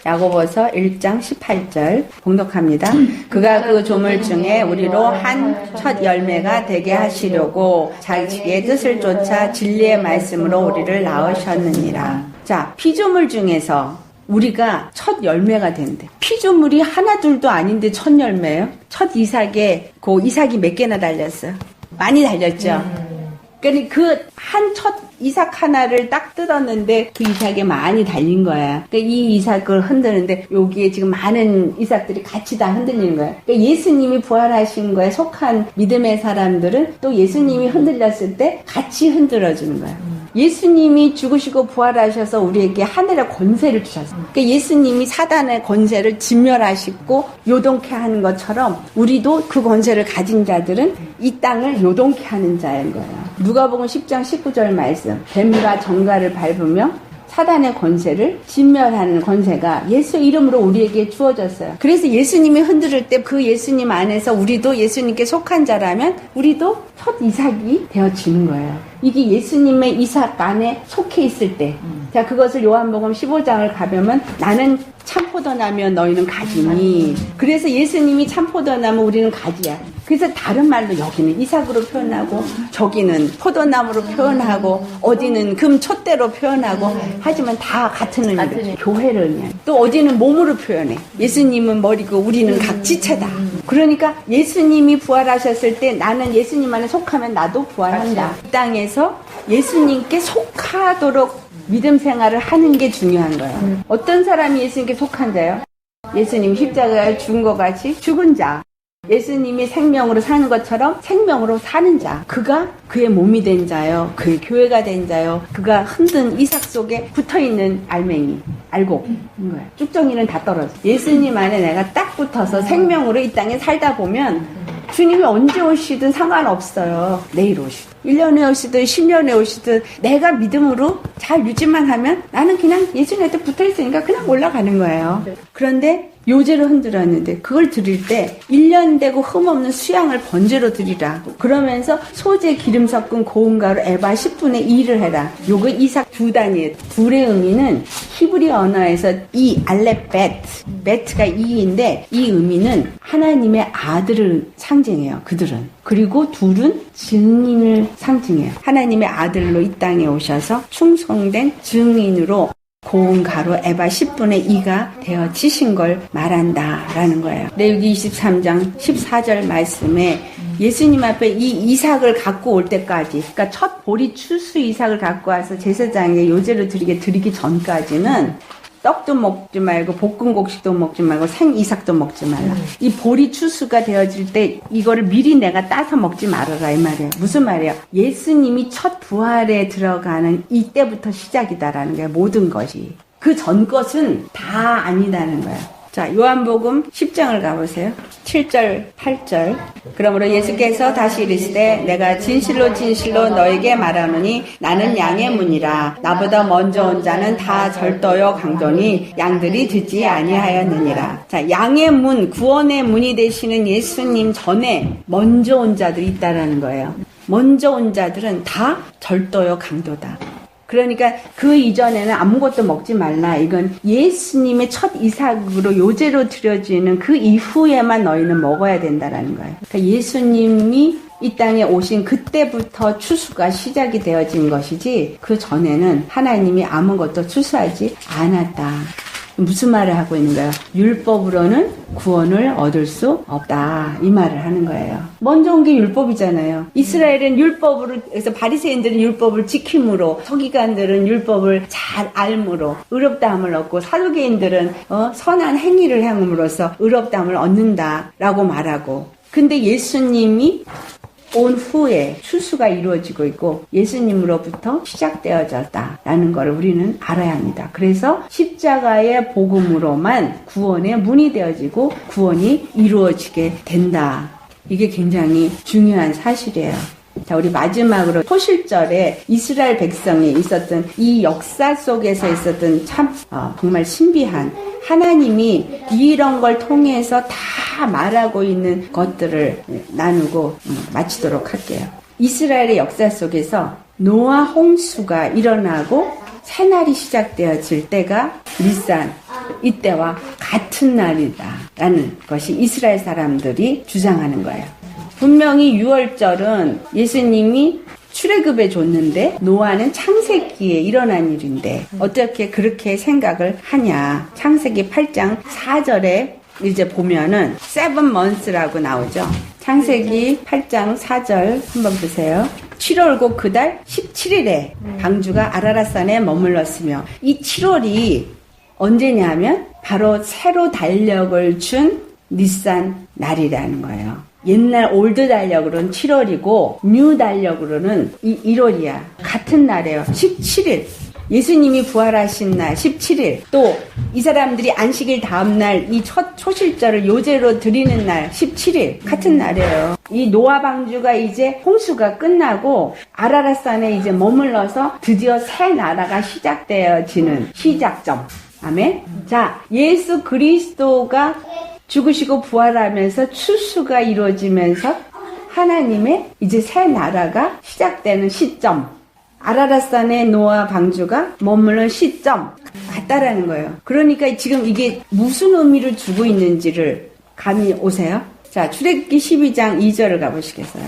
야고보서 1장 18절 봉독합니다. 그가 그 조물 중에 우리로 한 첫 열매가 되게 하시려고 자기의 뜻을 쫓아 진리의 말씀으로 우리를 낳으셨느니라. 자, 피조물 중에서 우리가 첫 열매가 된대. 피조물이 하나 둘도 아닌데 첫 열매예요? 첫 이삭에 그 이삭이 몇 개나 달렸어요? 많이 달렸죠. 그러니까 그 한 첫 이삭 하나를 딱 뜯었는데 그 이삭에 많이 달린 거야. 그러니까 이 이삭을 흔드는데 여기에 지금 많은 이삭들이 같이 다 흔들리는 거야. 그러니까 예수님이 부활하신 거에 속한 믿음의 사람들은 또 예수님이 흔들렸을 때 같이 흔들어주는 거야. 예수님이 죽으시고 부활하셔서 우리에게 하늘의 권세를 주셨어요. 그러니까 예수님이 사단의 권세를 진멸하시고 요동케 하는 것처럼 우리도 그 권세를 가진 자들은 이 땅을 요동케 하는 자인 거예요. 누가복음 10장 19절 말씀. 뱀과 정갈을 밟으며 사단의 권세를 진멸하는 권세가 예수 이름으로 우리에게 주어졌어요. 그래서 예수님이 흔들을 때 그 예수님 안에서 우리도 예수님께 속한 자라면 우리도 첫 이삭이 되어지는 거예요. 이게 예수님의 이삭 안에 속해 있을 때. 자, 그것을 요한복음 15장을 가보면 나는 참포도나며 너희는 가지니. 그래서 예수님이 참포도나무 우리는 가지야. 그래서 다른 말로 여기는 이삭으로 표현하고 저기는 포도나무로 표현하고 어디는 금촛대로 표현하고 하지만 다 같은 의미로 교회를 의미해. 또 어디는 몸으로 표현해. 예수님은 머리고 우리는 각 지체다. 그러니까 예수님이 부활하셨을 때 나는 예수님 안에 속하면 나도 부활한다. 이 땅에서 예수님께 속하도록 믿음 생활을 하는 게 중요한 거예요. 어떤 사람이 예수님께 속한 자예요? 예수님 십자가에 죽은 것 같이 죽은 자. 예수님이 생명으로 사는 것처럼 생명으로 사는 자. 그가 그의 몸이 된 자요. 그의 교회가 된 자요. 그가 흔든 이삭 속에 붙어있는 알맹이. 알곡인 거예요. 쭉정이는 다 떨어져. 예수님 안에 내가 딱 붙어서 생명으로 이 땅에 살다 보면 주님이 언제 오시든 상관없어요. 내일 오시든 1년에 오시든 10년에 오시든 내가 믿음으로 잘 유지만 하면 나는 그냥 예수님한테 붙어있으니까 그냥 올라가는 거예요. 그런데 요제를 흔들었는데 그걸 드릴 때 1년 되고 흠없는 수양을 번제로 드리라. 그러면서 소재 기름 섞은 고운 가루 에바 10분의 2를 해라. 요거 이삭 두 단위에요. 둘의 의미는 히브리 언어에서 이 알렙베트, 베트가 이인데 이 의미는 하나님의 아들을 상징해요. 그들은. 그리고 둘은 증인을 상징해요. 하나님의 아들로 이 땅에 오셔서 충성된 증인으로 고운 가루 에바 10분의 2가 되어지신 걸 말한다라는 거예요. 레위기 23장 14절 말씀에 예수님 앞에 이 이삭을 갖고 올 때까지, 그러니까 첫 보리 추수 이삭을 갖고 와서 제사장에 요제를 드리기 전까지는 떡도 먹지 말고 볶은 곡식도 먹지 말고 생 이삭도 먹지 말라. 이 보리 추수가 되어질 때 이거를 미리 내가 따서 먹지 말아라 이 말이에요. 무슨 말이에요? 예수님이 첫 부활에 들어가는 이때부터 시작이다라는 거예요. 모든 것이. 그 전 것은 다 아니다는 거예요. 자, 요한복음 10장을 가보세요. 7절, 8절. 그러므로 예수께서 다시 이르시되 내가 진실로 진실로 너에게 말하노니 나는 양의 문이라. 나보다 먼저 온 자는 다 절도요 강도니 양들이 듣지 아니하였느니라. 자, 양의 문, 구원의 문이 되시는 예수님 전에 먼저 온 자들이 있다라는 거예요. 먼저 온 자들은 다 절도요 강도다. 그러니까 그 이전에는 아무것도 먹지 말라. 이건 예수님의 첫 이삭으로 요제로 드려지는 그 이후에만 너희는 먹어야 된다라는 거예요. 그러니까 예수님이 이 땅에 오신 그때부터 추수가 시작이 되어진 것이지 그 전에는 하나님이 아무것도 추수하지 않았다. 무슨 말을 하고 있는 거예요? 율법으로는 구원을 얻을 수 없다. 이 말을 하는 거예요. 먼저 온 게 율법이잖아요. 이스라엘은 율법으로, 그래서 바리새인들은 율법을 지킴으로, 서기관들은 율법을 잘 알므로 의롭다함을 얻고, 사두개인들은 선한 행위를 행함으로써 의롭다함을 얻는다라고 말하고, 근데 예수님이 온 후에 추수가 이루어지고 있고 예수님으로부터 시작되어졌다라는 걸 우리는 알아야 합니다. 그래서 십자가의 복음으로만 구원의 문이 되어지고 구원이 이루어지게 된다. 이게 굉장히 중요한 사실이에요. 자, 우리 마지막으로 초실절에 이스라엘 백성이 있었던 이 역사 속에서 있었던 참 정말 신비한 하나님이 이런 걸 통해서 다 말하고 있는 것들을 나누고 마치도록 할게요. 이스라엘의 역사 속에서 노아 홍수가 일어나고 새날이 시작되어질 때가 니산 이때와 같은 날이다라는 것이 이스라엘 사람들이 주장하는 거예요. 분명히 6월절은 예수님이 출애굽에 줬는데 노아는 창세기에 일어난 일인데 어떻게 그렇게 생각을 하냐. 창세기 8장 4절에 이제 보면은 7 months라고 나오죠. 창세기 8장 4절 한번 보세요. 7월고 그달 17일에 방주가 아라랏산에 머물렀으며 이 7월이 언제냐면 바로 새로 달력을 준 니산 날이라는 거예요. 옛날 올드 달력으로는 7월이고 뉴 달력으로는 1월이야. 같은 날이에요. 17일. 예수님이 부활하신 날 17일. 또 이 사람들이 안식일 다음 날 이 첫 초실절을 요제로 드리는 날 17일. 같은 날이에요. 이 노아 방주가 이제 홍수가 끝나고 아라랏산에 이제 머물러서 드디어 새 나라가 시작되어지는 시작점. 아멘. 자, 예수 그리스도가 죽으시고 부활하면서 추수가 이루어지면서 하나님의 이제 새 나라가 시작되는 시점. 아라랏산의 노아 방주가 머무는 시점 같다라는 거예요. 그러니까 지금 이게 무슨 의미를 주고 있는지를 감이 오세요? 자, 출애굽기 12장 2절을 가보시겠어요?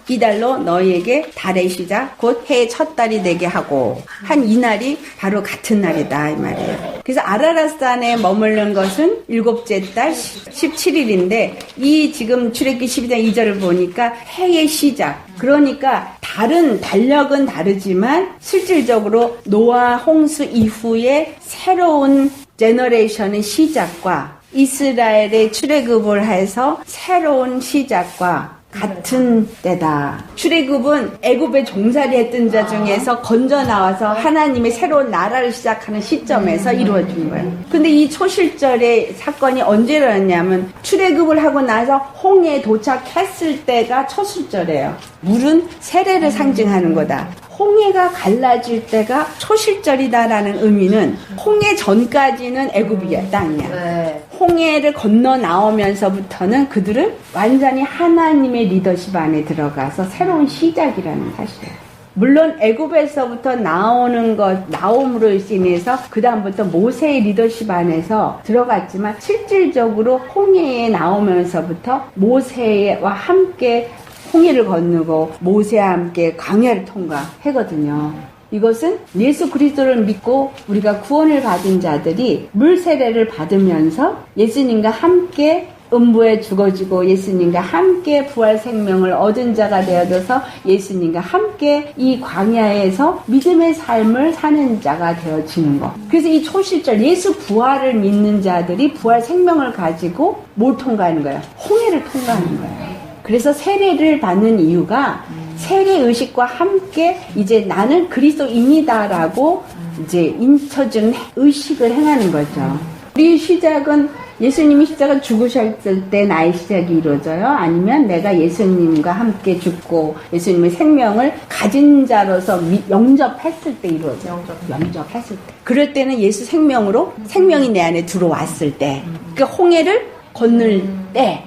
이달로 너희에게 달의 시작 곧 해의 첫 달이 되게 하고 한 이날이 바로 같은 날이다 이 말이에요. 그래서 아라랏산에 머무른 것은 7째 달 17일인데 이 지금 출애굽기 12장 2절을 보니까 해의 시작. 그러니까 다른 달력은 다르지만 실질적으로 노아 홍수 이후에 새로운 제너레이션의 시작과 이스라엘의 출애굽을 해서 새로운 시작과 같은 때다. 출애굽은 애굽에 종살이 했던 자 중에서 건져 나와서 하나님의 새로운 나라를 시작하는 시점에서 이루어진 거예요. 근데 이 초실절의 사건이 언제 일어났냐면 출애굽을 하고 나서 홍해에 도착했을 때가 초실절이에요. 물은 세례를 상징하는 거다. 홍해가 갈라질 때가 초실절이다라는 의미는 홍해 전까지는 애굽이야 땅이야. 네. 홍해를 건너 나오면서부터는 그들은 완전히 하나님의 리더십 안에 들어가서 새로운 시작이라는 사실이에요. 물론 애굽에서부터 나옴으로 인해서 그 다음부터 모세의 리더십 안에서 들어갔지만 실질적으로 홍해에 나오면서부터 모세와 함께 홍해를 건너고 모세와 함께 광야를 통과하거든요. 이것은 예수 그리스도를 믿고 우리가 구원을 받은 자들이 물 세례를 받으면서 예수님과 함께 음부에 죽어지고 예수님과 함께 부활 생명을 얻은 자가 되어져서 예수님과 함께 이 광야에서 믿음의 삶을 사는 자가 되어지는 것. 그래서 이 초실절 예수 부활을 믿는 자들이 부활 생명을 가지고 뭘 통과하는 거예요? 홍해를 통과하는 거예요. 그래서 세례를 받는 이유가 세례 의식과 함께 이제 나는 그리스도인이다라고 이제 인쳐준 의식을 행하는 거죠. 우리 시작은 예수님이 시작은 죽으셨을 때 나의 시작이 이루어져요? 아니면 내가 예수님과 함께 죽고 예수님의 생명을 가진 자로서 영접했을 때 이루어져요? 영접했을 때. 그럴 때는 예수 생명으로 생명이 내 안에 들어왔을 때. 그러니까 홍해를 건널 때.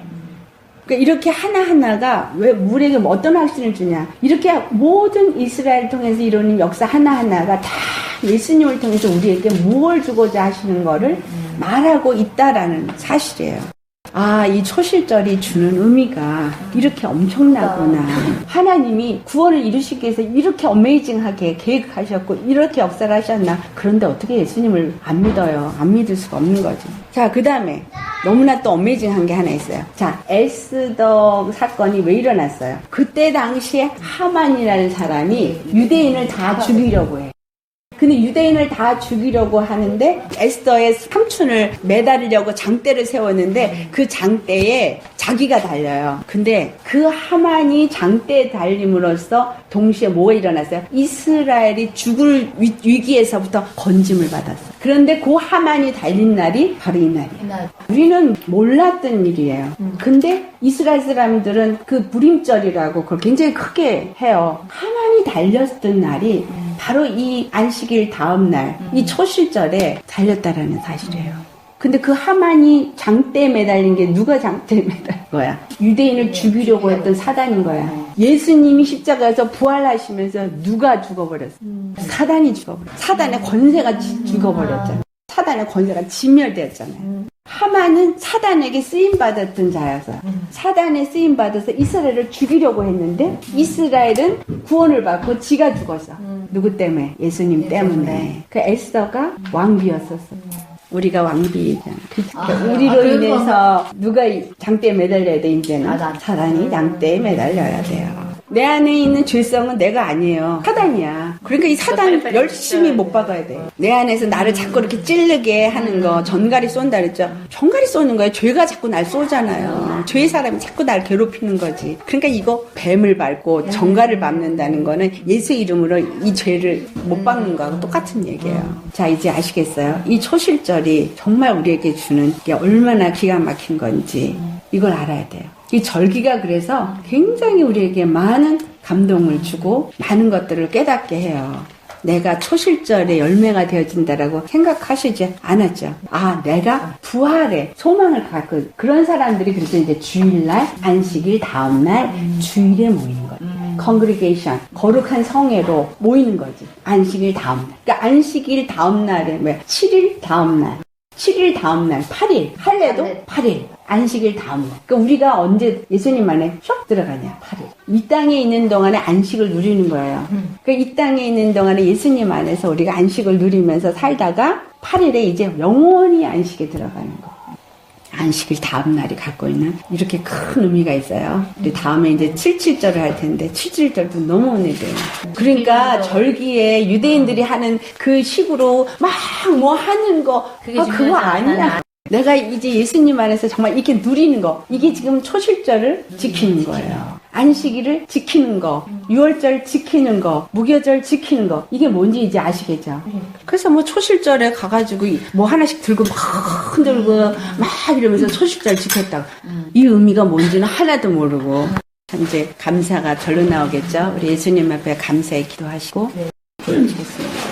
그러니까 이렇게 하나하나가 왜 우리에게 어떤 확신을 주냐. 이렇게 모든 이스라엘을 통해서 이루어진 역사 하나하나가 다 예수님을 통해서 우리에게 무엇을 주고자 하시는 거를 말하고 있다라는 사실이에요. 아, 이 초실절이 주는 의미가 이렇게 엄청나구나. 하나님이 구원을 이루시기 위해서 이렇게 어메이징하게 계획하셨고 이렇게 역사를 하셨나. 그런데 어떻게 예수님을 안 믿어요? 안 믿을 수가 없는 거죠. 자, 그 다음에 너무나 또 어메이징한 게 하나 있어요. 자, 에스더 사건이 왜 일어났어요? 그때 당시에 하만이라는 사람이 유대인을 다 죽이려고 해요. 근데 유대인을 다 죽이려고 하는데 에스더의 삼촌을 매달으려고 장대를 세웠는데 그 장대에 자기가 달려요. 근데 그 하만이 장대에 달림으로써 동시에 뭐가 일어났어요? 이스라엘이 죽을 위기에서부터 건짐을 받았어요. 그런데 그 하만이 달린 날이 바로 이 날이에요. 우리는 몰랐던 일이에요. 근데 이스라엘 사람들은 그 불임절이라고 그걸 굉장히 크게 해요. 하만이 달렸던 날이 바로 이 안식일 다음 날, 이 초실절에 달렸다라는 사실이에요. 근데 그 하만이 장대에 매달린 게 누가 장대에 매달린 거야? 유대인을 죽이려고 했던 사단인 거야. 예수님이 십자가에서 부활하시면서 누가 죽어버렸어? 사단이 죽어버렸어. 사단의 권세가 죽어버렸잖아. 사단의 권세가 진멸되었잖아요. 하만은 사단에게 쓰임받았던 자여서 사단에 쓰임받아서 이스라엘을 죽이려고 했는데 이스라엘은 구원을 받고 지가 죽었어. 누구 때문에? 예수님 때문에. 그 에스더가 왕비였었어. 우리가 왕비잖아. 우리로 인해서 누가 장대에 매달려야 돼, 이제는? 사단이 장대에 매달려야 돼요. 내 안에 있는 죄성은 내가 아니에요. 사단이야. 그러니까 이 사단 열심히 못 박아야 돼. 내 안에서 나를 자꾸 이렇게 찌르게 하는 거, 전갈이 쏜다 그랬죠. 전갈이 쏘는 거예요. 죄가 자꾸 날 쏘잖아요. 죄의 사람이 자꾸 날 괴롭히는 거지. 그러니까 이거 뱀을 밟고 전갈을 밟는다는 거는 예수 이름으로 이 죄를 못 박는 거하고 똑같은 얘기예요. 자, 이제 아시겠어요? 이 초실절이 정말 우리에게 주는 게 얼마나 기가 막힌 건지 이걸 알아야 돼요. 이 절기가 그래서 굉장히 우리에게 많은 감동을 주고 많은 것들을 깨닫게 해요. 내가 초실절에 열매가 되어진다라고 생각하시지 않았죠. 아, 내가 부활의 소망을 갖고 그런 사람들이 그래서 이제 주일날, 안식일 다음날 주일에 모이는 거예요. 컨그리게이션, 거룩한 성회로 모이는 거지. 안식일 다음날. 그러니까 안식일 다음날에 뭐야? 7일 다음날. 7일 다음날, 8일. 할례도 8일. 안식일 다음날. 그러니까 우리가 언제 예수님 안에 쏙 들어가냐? 8일. 이 땅에 있는 동안에 안식을 누리는 거예요. 그러니까 이 땅에 있는 동안에 예수님 안에서 우리가 안식을 누리면서 살다가 8일에 이제 영원히 안식에 들어가는 거. 안식일 다음 날이 갖고 있는 이렇게 큰 의미가 있어요. 우리 다음에 이제 77절을 할 텐데 77절도 너무 은혜돼요. 그러니까 절기에 유대인들이 하는 그 식으로 막 뭐 하는 거 그거 아니야. 내가 이제 예수님 안에서 정말 이렇게 누리는 거, 이게 지금 초실절을 지키는 거예요. 안식일을 지키는 거, 6월절 지키는 거, 무교절 지키는 거, 이게 뭔지 이제 아시겠죠? 그래서 뭐 초실절에 가가지고 뭐 하나씩 들고 막 흔들고 막 이러면서 초실절 지켰다고. 이 의미가 뭔지는 하나도 모르고. 이제 감사가 절로 나오겠죠? 우리 예수님 앞에 감사의 기도하시고. 기도하시겠습니다.